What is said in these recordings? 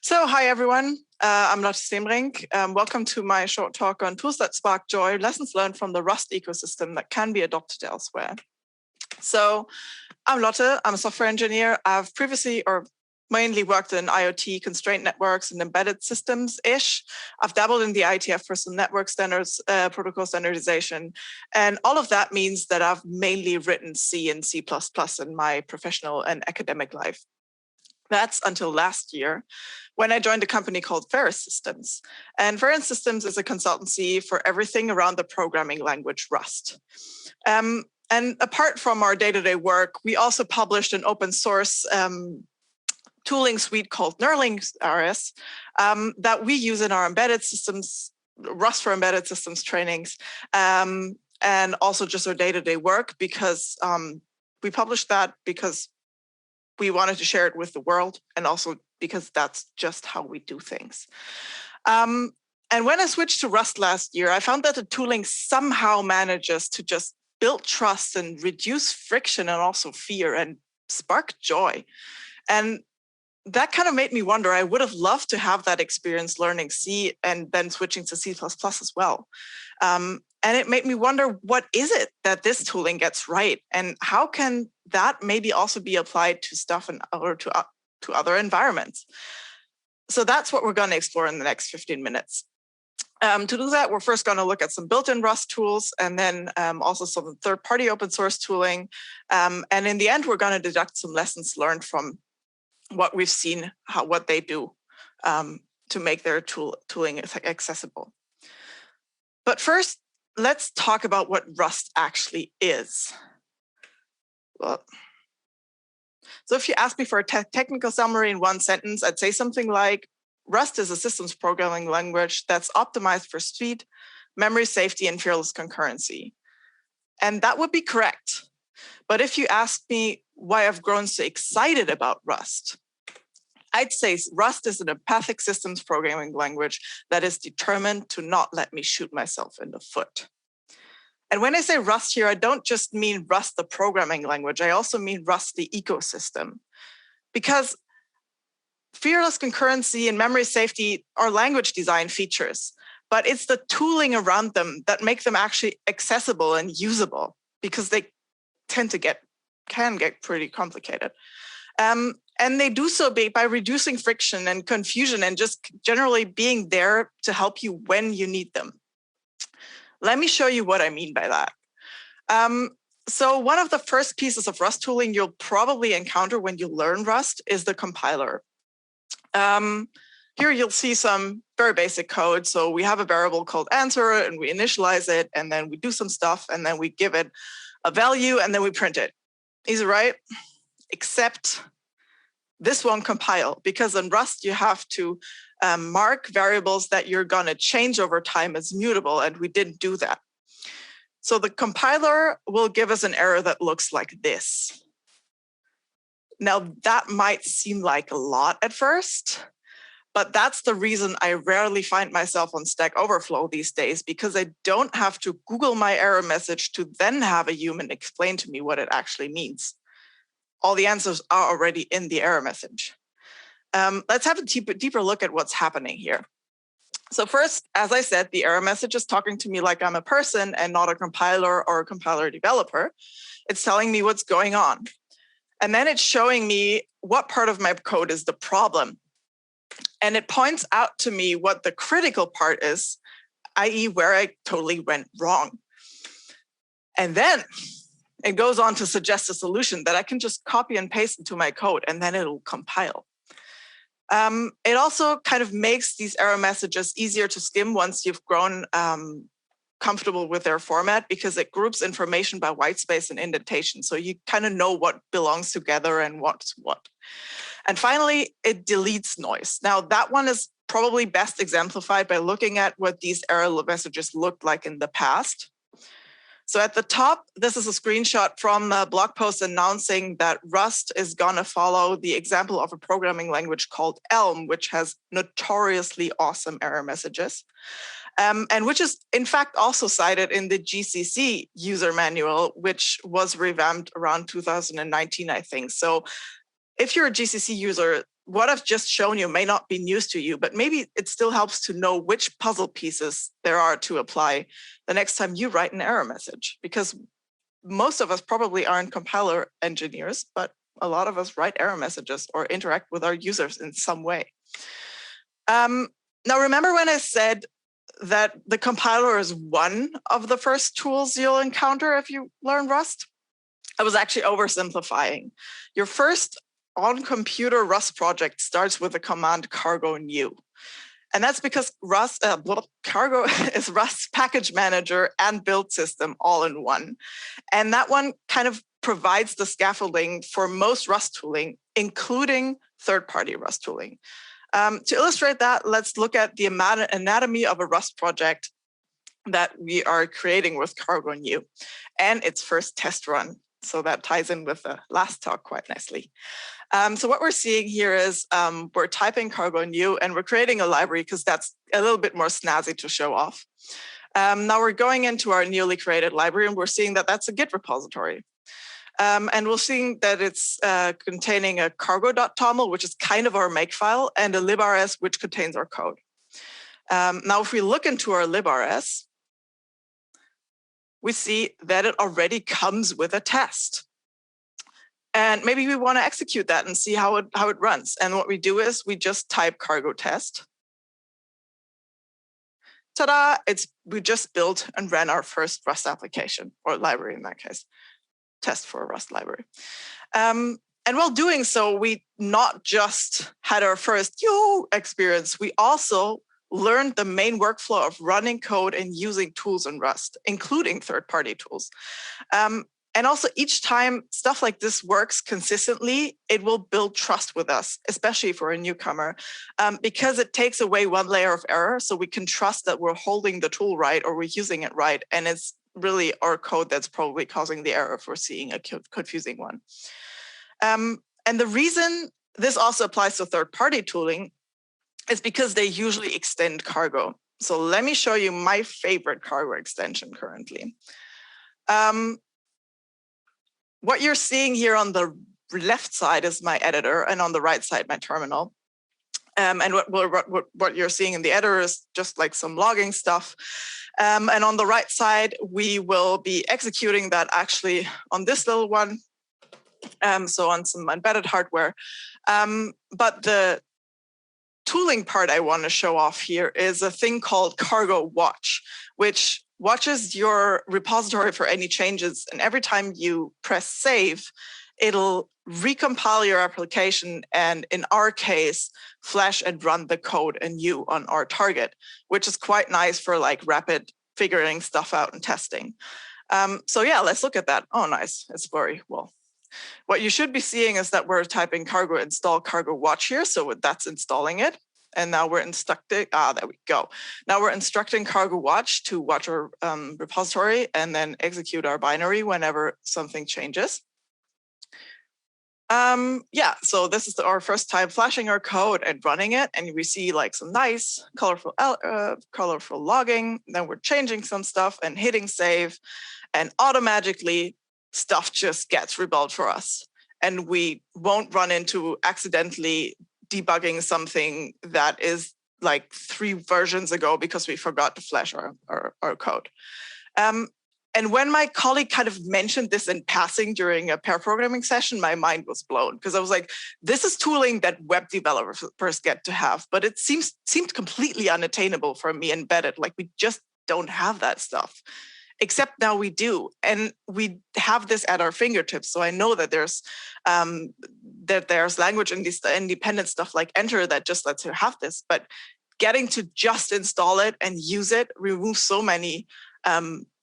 Hi everyone, I'm Lotte Steenbrink. Welcome to my short talk on tools that spark joy, lessons learned from the Rust ecosystem that can be adopted elsewhere. So I'm Lotte, I'm a software engineer. I've previously or mainly worked in IoT, constraint networks, and embedded systems-ish. I've dabbled in the IETF for some network standards, protocol standardization. And all of that means that I've mainly written C and C++ in my professional and academic life. That's until last year when I joined a company called Ferris Systems. And Ferris Systems is a consultancy for everything around the programming language Rust. And apart from our day-to-day work, we also published an open source tooling suite called knurling-rs that we use in our embedded systems, Rust for embedded systems trainings, and also just our day-to-day work because we published that because we wanted to share it with the world, and also because that's just how we do things. And when I switched to Rust last year, I found that the tooling somehow manages to just build trust and reduce friction and also fear and spark joy. And that kind of made me wonder, I would have loved to have that experience learning C and then switching to C++ as well. And it made me wonder, what is it that this tooling gets right? And how can that maybe also be applied to stuff or to other environments? So that's what we're going to explore in the next 15 minutes. To do that, we're first going to look at some built-in Rust tools and then also some third-party open source tooling. And in the end, we're going to deduct some lessons learned from what we've seen, what they do to make their tooling accessible. But first, let's talk about what Rust actually is. Well, so if you ask me for a technical summary in one sentence, I'd say something like, Rust is a systems programming language that's optimized for speed, memory safety, and fearless concurrency. And that would be correct. But if you ask me why I've grown so excited about Rust, I'd say Rust is an empathic systems programming language that is determined to not let me shoot myself in the foot. And when I say Rust here, I don't just mean Rust, the programming language. I also mean Rust, the ecosystem. Because fearless concurrency and memory safety are language design features, but it's the tooling around them that make them actually accessible and usable, because they can get pretty complicated. And they do so by reducing friction and confusion and just generally being there to help you when you need them. Let me show you what I mean by that. So one of the first pieces of Rust tooling you'll probably encounter when you learn Rust is the compiler. Here you'll see some very basic code. So we have a variable called answer, and we initialize it, and then we do some stuff, and then we give it a value, and then we print it. Easy, right? Except this won't compile, because in Rust you have to mark variables that you're going to change over time as mutable, and we didn't do that. So the compiler will give us an error that looks like this. Now, that might seem like a lot at first, but that's the reason I rarely find myself on Stack Overflow these days, because I don't have to Google my error message to then have a human explain to me what it actually means. All the answers are already in the error message. Let's have a deeper look at what's happening here. So first, as I said, the error message is talking to me like I'm a person and not a compiler or a compiler developer. It's telling me what's going on. And then it's showing me what part of my code is the problem. And it points out to me what the critical part is, i.e. where I totally went wrong. And then it goes on to suggest a solution that I can just copy and paste into my code, and then it'll compile. It also kind of makes these error messages easier to skim once you've grown comfortable with their format, because it groups information by whitespace and indentation. So you kind of know what belongs together and what's what. And finally, it deletes noise. Now, that one is probably best exemplified by looking at what these error messages looked like in the past. So at the top, this is a screenshot from a blog post announcing that Rust is going to follow the example of a programming language called Elm, which has notoriously awesome error messages, and which is, in fact, also cited in the GCC user manual, which was revamped around 2019, I think. So if you're a GCC user, what I've just shown you may not be news to you, but maybe it still helps to know which puzzle pieces there are to apply the next time you write an error message, because most of us probably aren't compiler engineers, but a lot of us write error messages or interact with our users in some way. Now, remember when I said that the compiler is one of the first tools you'll encounter if you learn Rust? I was actually oversimplifying. Your first on-computer Rust project starts with the command cargo new. And that's because cargo is Rust's package manager and build system all in one. And that one kind of provides the scaffolding for most Rust tooling, including third-party Rust tooling. To illustrate that, let's look at the anatomy of a Rust project that we are creating with cargo new and its first test run. So that ties in with the last talk quite nicely. So what we're seeing here is we're typing cargo new and we're creating a library because that's a little bit more snazzy to show off. Now we're going into our newly created library and we're seeing that that's a Git repository. And we're seeing that it's containing a cargo.toml, which is kind of our makefile, and a librs, which contains our code. Now, if we look into our librs, we see that it already comes with a test. And maybe we want to execute that and see how it runs. And what we do is we just type cargo test. Ta-da! We just built and ran our first Rust application, or library in that case. Test for a Rust library. And while doing so, we not just had our first experience, we also learned the main workflow of running code and using tools in Rust, including third-party tools. And also each time stuff like this works consistently, it will build trust with us, especially for a newcomer, because it takes away one layer of error. So we can trust that we're holding the tool right or we're using it right. And it's really our code that's probably causing the error if we're seeing a confusing one. And the reason this also applies to third-party tooling is because they usually extend cargo. So let me show you my favorite cargo extension currently. What you're seeing here on the left side is my editor, and on the right side, my terminal. And what you're seeing in the editor is just like some logging stuff. And on the right side, we will be executing that actually on this little one, so on some embedded hardware. But the tooling part I want to show off here is a thing called cargo watch, which watches your repository for any changes. And every time you press save, it'll recompile your application and, in our case, flash and run the code anew on our target, which is quite nice for like rapid figuring stuff out and testing. So yeah, let's look at that. Oh, nice. It's blurry. Well, what you should be seeing is that we're typing cargo install cargo watch here. So that's installing it. And now we're instructing, there we go. Now we're instructing cargo watch to watch our repository and then execute our binary whenever something changes. Yeah, so this is our first time flashing our code and running it. And we see like some nice colorful logging. Then we're changing some stuff and hitting save, and automatically stuff just gets rebuilt for us. And we won't run into accidentally debugging something that is like 3 versions ago because we forgot to flash our code. And when my colleague kind of mentioned this in passing during a pair programming session, my mind was blown because I was like, this is tooling that web developers get to have, but it seemed completely unattainable for me embedded. Like we just don't have that stuff. Except now we do, and we have this at our fingertips. So I know that there's language independent stuff like Enter that just lets you have this. But getting to just install it and use it removes so many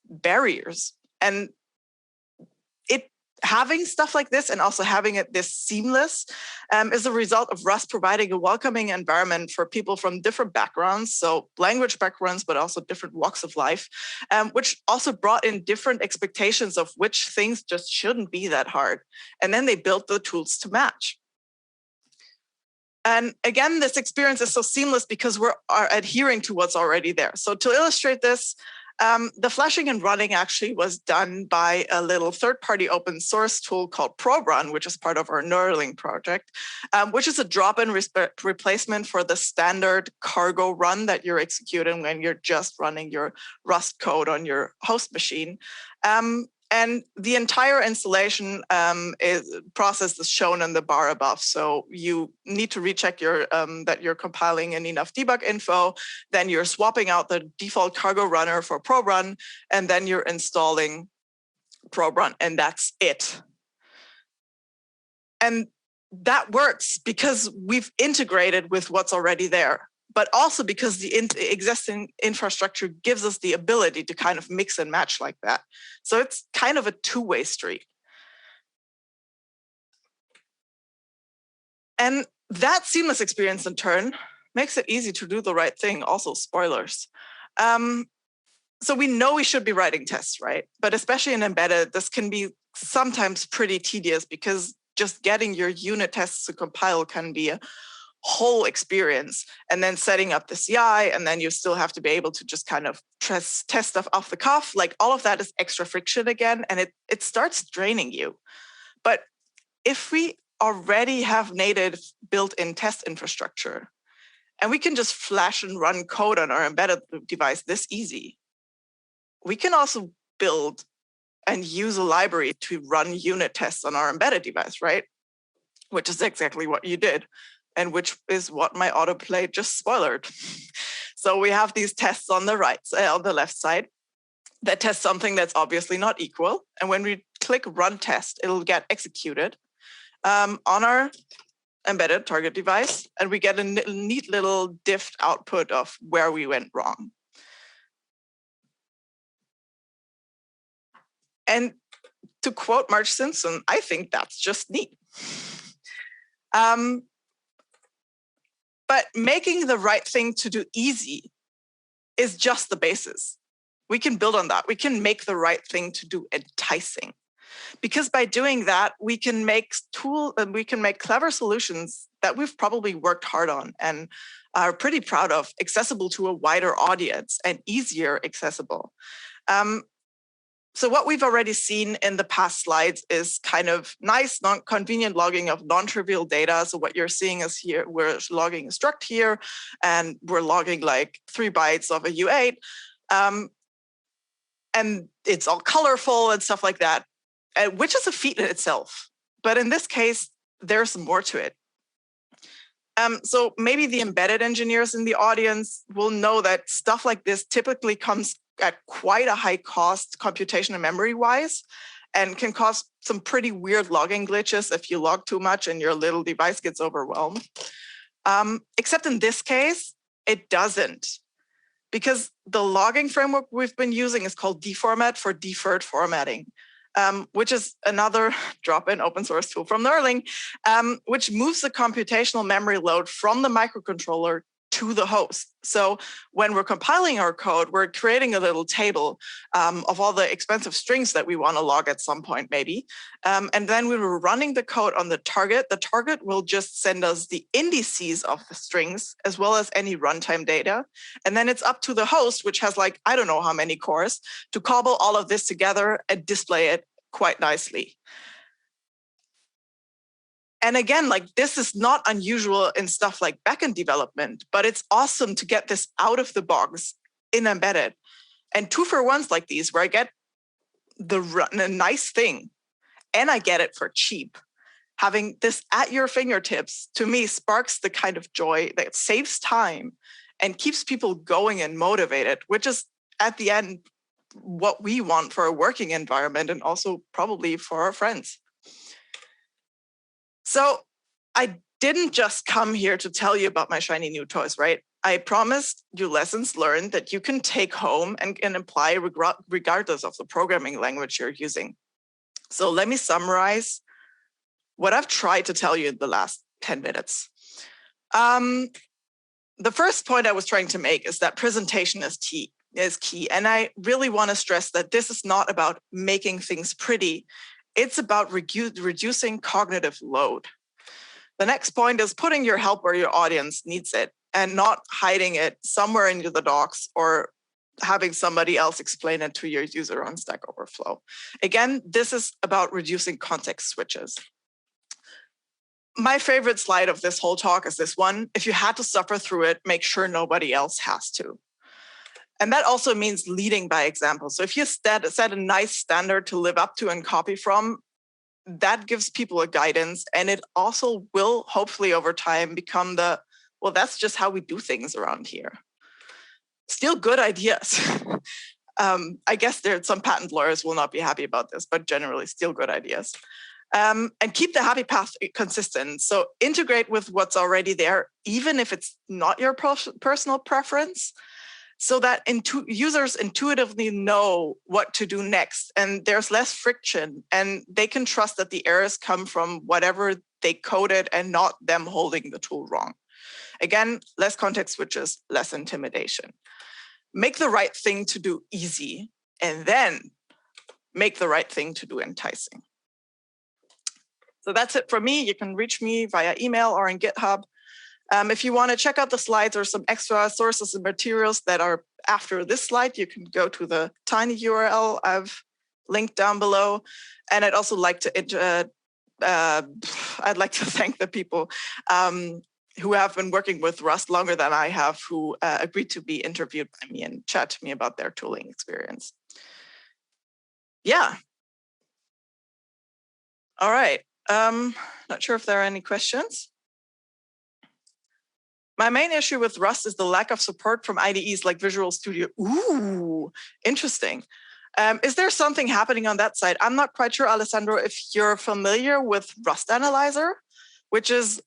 barriers. And having stuff like this and also having it this seamless is a result of Rust providing a welcoming environment for people from different backgrounds, so language backgrounds, but also different walks of life, which also brought in different expectations of which things just shouldn't be that hard. And then they built the tools to match. And again, this experience is so seamless because we're adhering to what's already there. So to illustrate this, The flashing and running actually was done by a little third-party open source tool called ProRun, which is part of our knurling project, which is a drop-in replacement for the standard cargo run that you're executing when you're just running your Rust code on your host machine. And the entire installation process is shown in the bar above. So you need to recheck that you're compiling in enough debug info. Then you're swapping out the default cargo runner for ProRun, and then you're installing ProRun, and that's it. And that works because we've integrated with what's already there, but also because the existing infrastructure gives us the ability to kind of mix and match like that. So it's kind of a two-way street. And that seamless experience in turn makes it easy to do the right thing. Also, spoilers. So we know we should be writing tests, right? But especially in embedded, this can be sometimes pretty tedious because just getting your unit tests to compile can be a whole experience, and then setting up the CI, and then you still have to be able to just kind of test stuff off the cuff. Like all of that is extra friction again, and it starts draining you. But if we already have native built-in test infrastructure, and we can just flash and run code on our embedded device this easy, we can also build and use a library to run unit tests on our embedded device, right? Which is exactly what you did, and which is what my autoplay just spoiled. So we have these tests on the on the left side that test something that's obviously not equal. And when we click run test, it'll get executed on our embedded target device, and we get a neat little diff output of where we went wrong. And to quote Marge Simpson, I think that's just neat. But making the right thing to do easy is just the basis. We can build on that. We can make the right thing to do enticing. Because by doing that, we can make clever solutions that we've probably worked hard on and are pretty proud of, accessible to a wider audience and easier accessible. So what we've already seen in the past slides is kind of nice, convenient logging of non-trivial data. So what you're seeing is here, we're logging a struct here, and we're logging like 3 bytes of a U8. And it's all colorful and stuff like that, which is a feat in itself. But in this case, there's more to it. So maybe the embedded engineers in the audience will know that stuff like this typically comes at quite a high cost computation and memory wise, and can cause some pretty weird logging glitches if you log too much and your little device gets overwhelmed. Except in this case, it doesn't, because the logging framework we've been using is called dformat for deferred formatting, which is another drop-in open source tool from knurling, which moves the computational memory load from the microcontroller to the host. So when we're compiling our code, we're creating a little table of all the expensive strings that we want to log at some point, maybe. And then we were running the code on the target. The target will just send us the indices of the strings, as well as any runtime data. And then it's up to the host, which has like, I don't know how many cores, to cobble all of this together and display it quite nicely. And again, like this is not unusual in stuff like backend development, but it's awesome to get this out of the box in embedded. And 2-for-1s like these, where I get a nice thing and I get it for cheap. Having this at your fingertips, to me, sparks the kind of joy that saves time and keeps people going and motivated, which is at the end what we want for a working environment and also probably for our friends. So I didn't just come here to tell you about my shiny new toys, right? I promised you lessons learned that you can take home and apply regardless of the programming language you're using. So let me summarize what I've tried to tell you in the last 10 minutes. The first point I was trying to make is that presentation is key. And I really want to stress that this is not about making things pretty. It's about reducing cognitive load. The next point is putting your help where your audience needs it and not hiding it somewhere into the docs or having somebody else explain it to your user on Stack Overflow. Again, this is about reducing context switches. My favorite slide of this whole talk is this one. If you had to suffer through it, make sure nobody else has to. And that also means leading by example. So if you set a nice standard to live up to and copy from, that gives people a guidance. And it also will hopefully over time become well, that's just how we do things around here. Still good ideas. I guess some patent lawyers will not be happy about this, but generally still good ideas. And keep the happy path consistent. So integrate with what's already there, even if it's not your personal preference, so that users intuitively know what to do next, and there's less friction, and they can trust that the errors come from whatever they coded and not them holding the tool wrong. Again, less context switches, less intimidation. Make the right thing to do easy, and then make the right thing to do enticing. So that's it from me. You can reach me via email or on GitHub. If you want to check out the slides or some extra sources and materials that are after this slide, you can go to the tiny URL I've linked down below. And I'd also like to thank the people who have been working with Rust longer than I have, who agreed to be interviewed by me and chat to me about their tooling experience. Yeah. All right. Not sure if there are any questions. My main issue with Rust is the lack of support from IDEs like Visual Studio. Ooh, interesting. Is there something happening on that side? I'm not quite sure, Alessandro, if you're familiar with Rust Analyzer, which is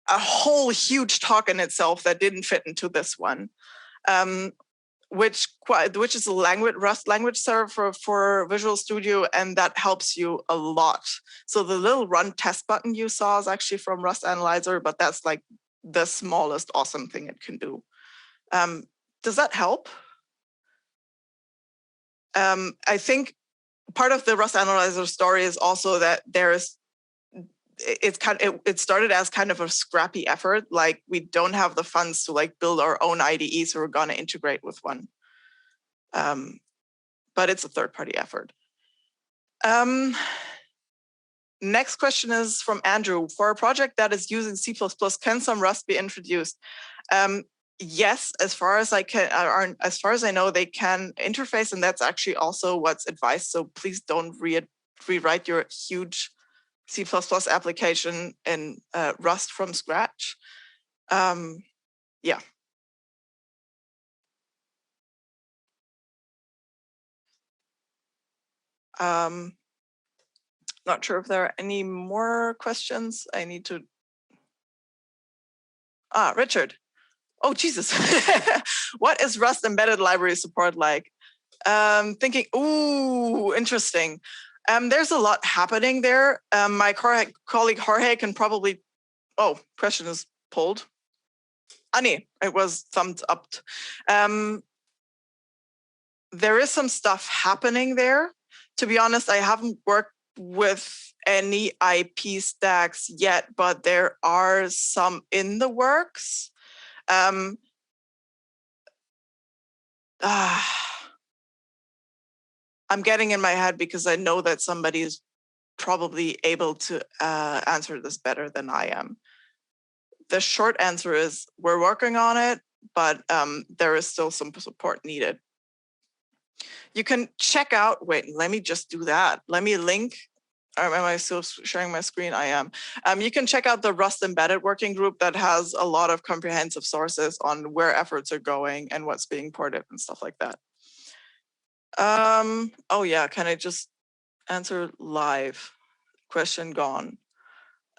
a whole huge talk in itself that didn't fit into this one, which is a Rust language server for Visual Studio, and that helps you a lot. So the little run test button you saw is actually from Rust Analyzer, but that's like the smallest awesome thing it can do. Does that help? I think part of the Rust Analyzer story is also that it started as kind of a scrappy effort. Like, we don't have the funds to like build our own IDE, so we're going to integrate with one. But it's a third-party effort. Next question is from Andrew. For a project that is using C++, can some Rust be introduced? Yes, as far as I know, they can interface, and that's actually also what's advised. So please don't rewrite your huge C++ application in Rust from scratch. Yeah. Not sure if there are any more questions. I need to. Richard. Oh, Jesus. What is Rust embedded library support like? Thinking, ooh, interesting. There's a lot happening there. My colleague Jorge can probably, question is pulled. Nee, it was thumbs up. There is some stuff happening there. To be honest, I haven't worked with any IP stacks yet, but there are some in the works. I'm getting in my head because I know that somebody is probably able to answer this better than I am. The short answer is we're working on it, but there is still some support needed. You can check out, wait, let me just do that. Let me link. Am I still sharing my screen? I am. You can check out the Rust Embedded Working Group that has a lot of comprehensive sources on where efforts are going and what's being ported and stuff like that. Oh yeah, can I just answer live? Question gone.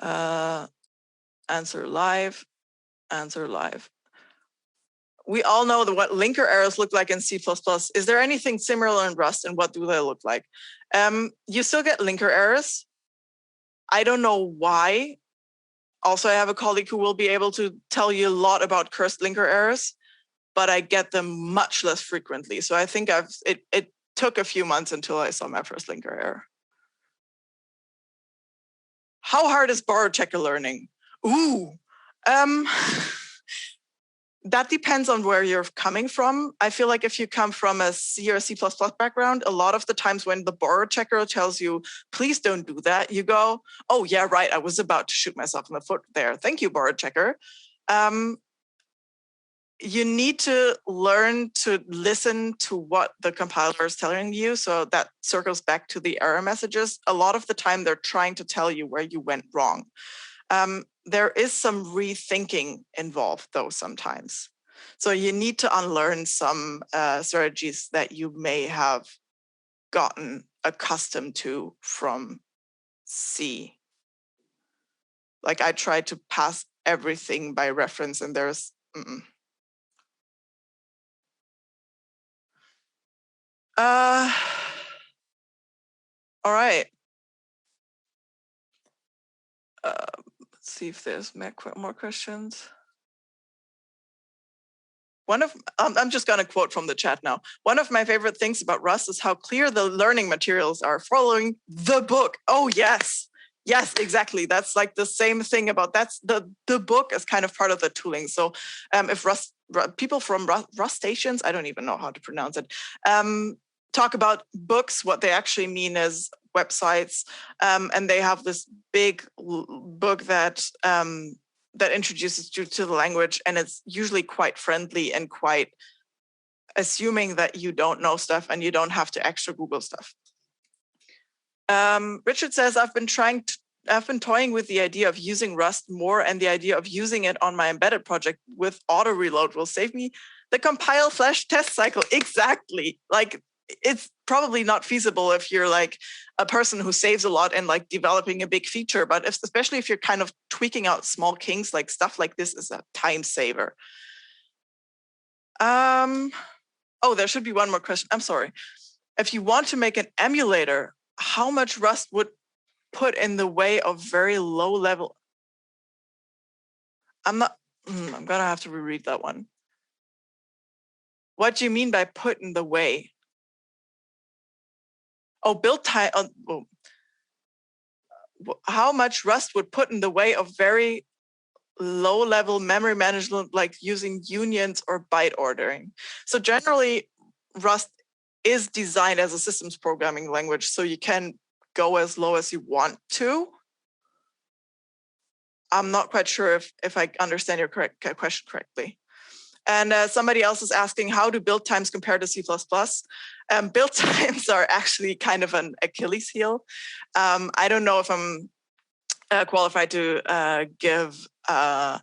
Answer live, answer live. We all know what linker errors look like in C++. Is there anything similar in Rust, and what do they look like? You still get linker errors. I don't know why. Also, I have a colleague who will be able to tell you a lot about cursed linker errors, but I get them much less frequently. So I think it took a few months until I saw my first linker error. How hard is borrow checker learning? Ooh. That depends on where you're coming from. I feel like if you come from a C or C++ background, a lot of the times when the borrow checker tells you, please don't do that, you go, oh, yeah, right, I was about to shoot myself in the foot there. Thank you, borrow checker. You need to learn to listen to what the compiler is telling you. So that circles back to the error messages. A lot of the time, they're trying to tell you where you went wrong. There is some rethinking involved, though, sometimes. So you need to unlearn some strategies that you may have gotten accustomed to from C. Like I tried to pass everything by reference, and there's... all right. Let's see if there's more questions. I'm just going to quote from the chat now. One of my favorite things about Rust is how clear the learning materials are, following the book. Oh, yes. Yes, exactly. That's like the same thing about that's the book is kind of part of the tooling. So if people from Rust stations, I don't even know how to pronounce it, talk about books, what they actually mean is websites. And they have this big book that that introduces you to the language, and it's usually quite friendly and quite assuming that you don't know stuff and you don't have to extra Google stuff. Richard says, I've been toying with the idea of using Rust more, and the idea of using it on my embedded project with auto reload will save me the compile / test cycle. Exactly. Like, it's probably not feasible if you're like a person who saves a lot and like developing a big feature, but especially if you're kind of tweaking out small kinks, like stuff like this is a time saver. Oh, there should be one more question. I'm sorry. If you want to make an emulator, how much Rust would put in the way of very low level? I'm going to have to reread that one. What do you mean by put in the way? Oh, build time. How much Rust would put in the way of very low level memory management, like using unions or byte ordering? So generally, Rust is designed as a systems programming language, so you can go as low as you want to. I'm not quite sure if I understand your question correctly. And somebody else is asking, how do build times compare to C++? Build times are actually kind of an Achilles heel. I don't know if I'm qualified to give a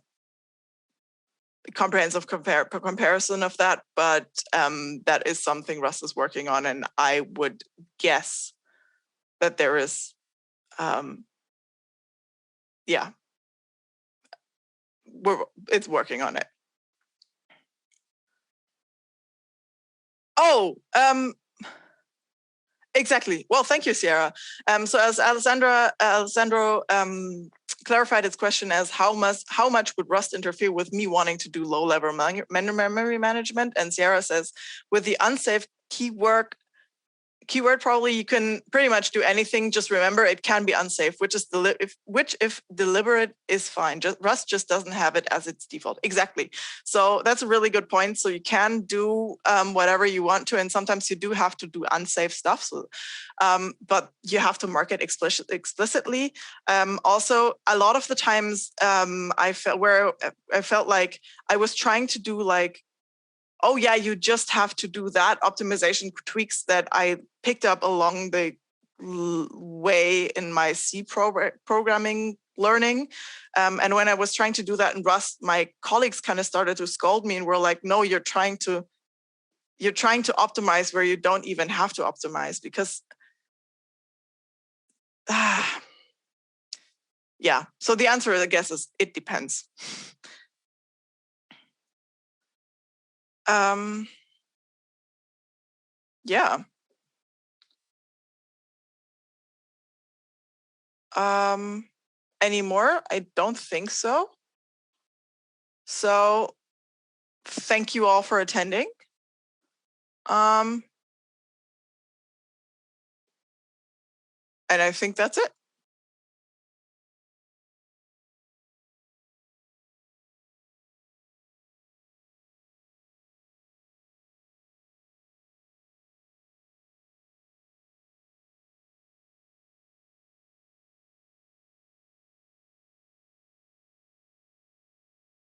comprehensive comparison of that, but that is something Rust is working on, and I would guess that there is, it's working on it. Oh, exactly. Well, thank you, Sierra. So as Alessandro clarified its question as how much would Rust interfere with me wanting to do low-level memory management? And Sierra says, with the unsafe keyword, probably you can pretty much do anything. Just remember, it can be unsafe, which if deliberate is fine. Rust just doesn't have it as its default. Exactly. So that's a really good point. So you can do whatever you want to, and sometimes you do have to do unsafe stuff. So, but you have to mark it explicitly. Also, a lot of the times I felt like I was trying to do like, oh yeah, you just have to do that optimization tweaks that I picked up along the way in my C programming learning. And when I was trying to do that in Rust, my colleagues kind of started to scold me and were like, no, you're trying to optimize where you don't even have to optimize, because yeah. So the answer, I guess, is it depends. Yeah. Any more? I don't think so. So thank you all for attending. And I think that's it.